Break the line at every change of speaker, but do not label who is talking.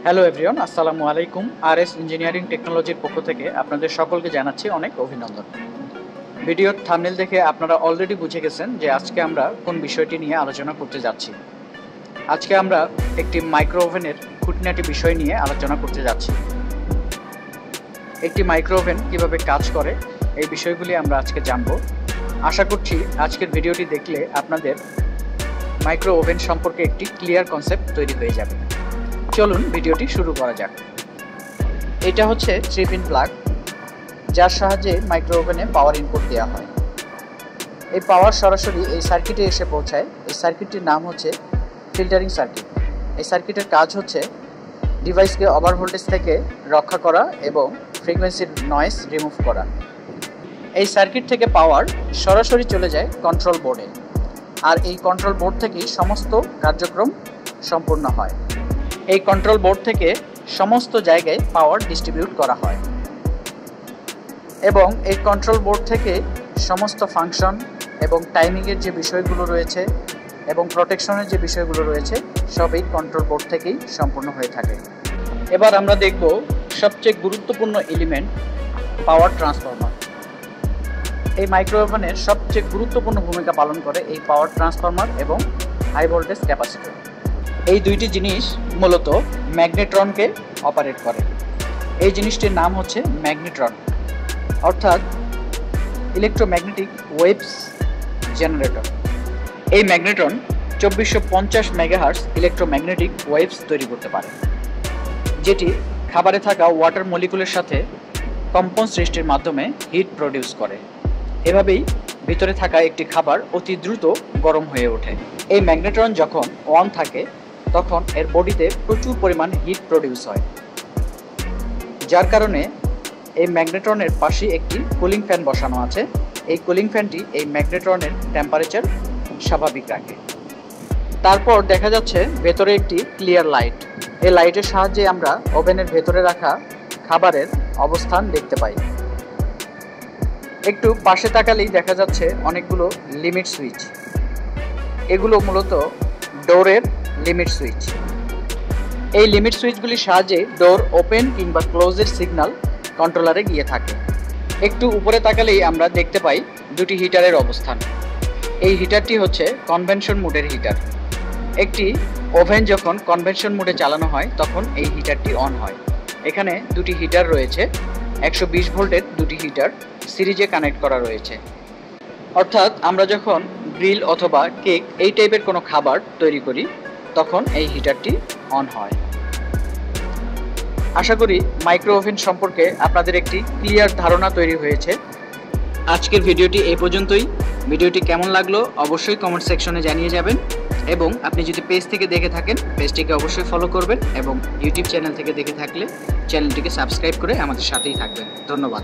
Hello everyone, আসসালামু আলাইকুম। RS engineering টেকনোলজির পক্ষ থেকে আপনাদের সকলকে জানাচ্ছি অনেক অভিনন্দন। ভিডিওর থাম্বনেল দেখে আপনারা অলরেডি বুঝে গেছেন যে আজকে আমরা কোন বিষয়টি নিয়ে আলোচনা করতে যাচ্ছি। আজকে আমরা একটি মাইক্রো ওভেনের খুঁটিনাটি বিষয় নিয়ে আলোচনা করতে যাচ্ছি। একটি মাইক্রো ওভেন কীভাবে কাজ করে এই বিষয়গুলি আমরা আজকে জানব। আশা করছি আজকের ভিডিওটি দেখলে আপনাদের মাইক্রো ওভেন সম্পর্কে একটি ক্লিয়ার কনসেপ্ট তৈরি হয়ে যাবে। চলুন ভিডিওটি শুরু করা যাক। এটা হচ্ছে 3-পিন প্লাগ, যার সাহায্যে মাইক্রো ওভেনে পাওয়ার ইনপুট দেওয়া হয়। এই পাওয়ার সরাসরি এই সার্কিটে এসে পৌঁছায়। এই সার্কিটটির নাম হচ্ছে ফিল্টারিং সার্কিট। এই সার্কিটের কাজ হচ্ছে ডিভাইসকে ওভার ভোল্টেজ থেকে রক্ষা করা এবং ফ্রিকোয়েন্সির নয়েজ রিমুভ করা। এই সার্কিট থেকে পাওয়ার সরাসরি চলে যায় কন্ট্রোল বোর্ডে, আর এই কন্ট্রোল বোর্ড থেকেই সমস্ত কার্যক্রম সম্পূর্ণ হয়। এই কন্ট্রোল বোর্ড থেকে সমস্ত জায়গায় পাওয়ার ডিস্ট্রিবিউট করা হয় এবং এই কন্ট্রোল বোর্ড থেকে সমস্ত ফাংশন এবং টাইমিংয়ের যে বিষয়গুলো রয়েছে এবং প্রোটেকশনের যে বিষয়গুলো রয়েছে সবই কন্ট্রোল বোর্ড থেকেই সম্পূর্ণ হয়ে থাকে। এবার আমরা দেখব সবচেয়ে গুরুত্বপূর্ণ এলিমেন্ট, পাওয়ার ট্রান্সফরমার। এই মাইক্রো ওভেনের সবচেয়ে গুরুত্বপূর্ণ ভূমিকা পালন করে এই পাওয়ার ট্রান্সফরমার এবং হাই ভোল্টেজ ক্যাপাসিটর। এই দুইটি জিনিস মূলত ম্যাগনেট্রনকে অপারেট করে। এই জিনিসটির নাম হচ্ছে ম্যাগনেট্রন, অর্থাৎ ইলেকট্রোম্যাগনেটিক ওয়েভস জেনারেটর। এই ম্যাগনেট্রন 2450 মেগাহার্টজ ইলেকট্রোম্যাগনেটিক ওয়েভস তৈরি করতে পারে, যেটি খাবারে থাকা ওয়াটার মলিকুলের সাথে কম্পন সৃষ্টির মাধ্যমে হিট প্রডিউস করে। এভাবেই ভিতরে থাকা একটি খাবার অতি দ্রুত গরম হয়ে ওঠে। এই ম্যাগনেট্রন যখন অন থাকে তখন এর বডিতে প্রচুর পরিমাণ হিট প্রডিউস হয়, যার কারণে এই ম্যাগনেট্রনের পাশে একটি কুলিং ফ্যান বসানো আছে। এই কুলিং ফ্যানটি এই ম্যাগনেট্রনের টেম্পারেচার স্বাভাবিক রাখে। তারপর দেখা যাচ্ছে ভেতরে একটি ক্লিয়ার লাইট। এই লাইটের সাহায্যে আমরা ওভেনের ভেতরে রাখা খাবারের অবস্থান দেখতে পাই। একটু পাশে তাকালেই দেখা যাচ্ছে অনেকগুলো লিমিট সুইচ। এগুলো মূলত ডোরের লিমিট সুইচ। এই লিমিট সুইচগুলির সাহায্যে ডোর ওপেন কিংবা ক্লোজের সিগন্যাল কন্ট্রোলারে গিয়ে থাকে। একটু উপরে তাকালেই আমরা দেখতে পাই দুটি হিটারের অবস্থান। এই হিটারটি হচ্ছে কনভেনশন মোডের হিটার। একটি ওভেন যখন কনভেনশন মোডে চালানো হয় তখন এই হিটারটি অন হয়। এখানে দুটি হিটার রয়েছে, 120 ভোল্টের দুটি হিটার সিরিজে কানেক্ট করা রয়েছে। অর্থাৎ আমরা যখন গ্রিল অথবা কেক এই টাইপের কোনো খাবার তৈরি করি তখন এই হিটারটি অন হয়। আশা করি মাইক্রো ওভেন সম্পর্কে আপনাদের একটি ক্লিয়ার ধারণা তৈরি হয়েছে। আজকের ভিডিওটি এই পর্যন্তই। ভিডিওটি কেমন লাগলো অবশ্যই কমেন্ট সেকশনে জানিয়ে যাবেন, এবং আপনি যদি পেজ থেকে দেখে থাকেন পেজটিকে অবশ্যই ফলো করবেন, এবং ইউটিউব চ্যানেল থেকে দেখে থাকলে চ্যানেলটিকে সাবস্ক্রাইব করে আমাদের সাথেই থাকবেন। ধন্যবাদ।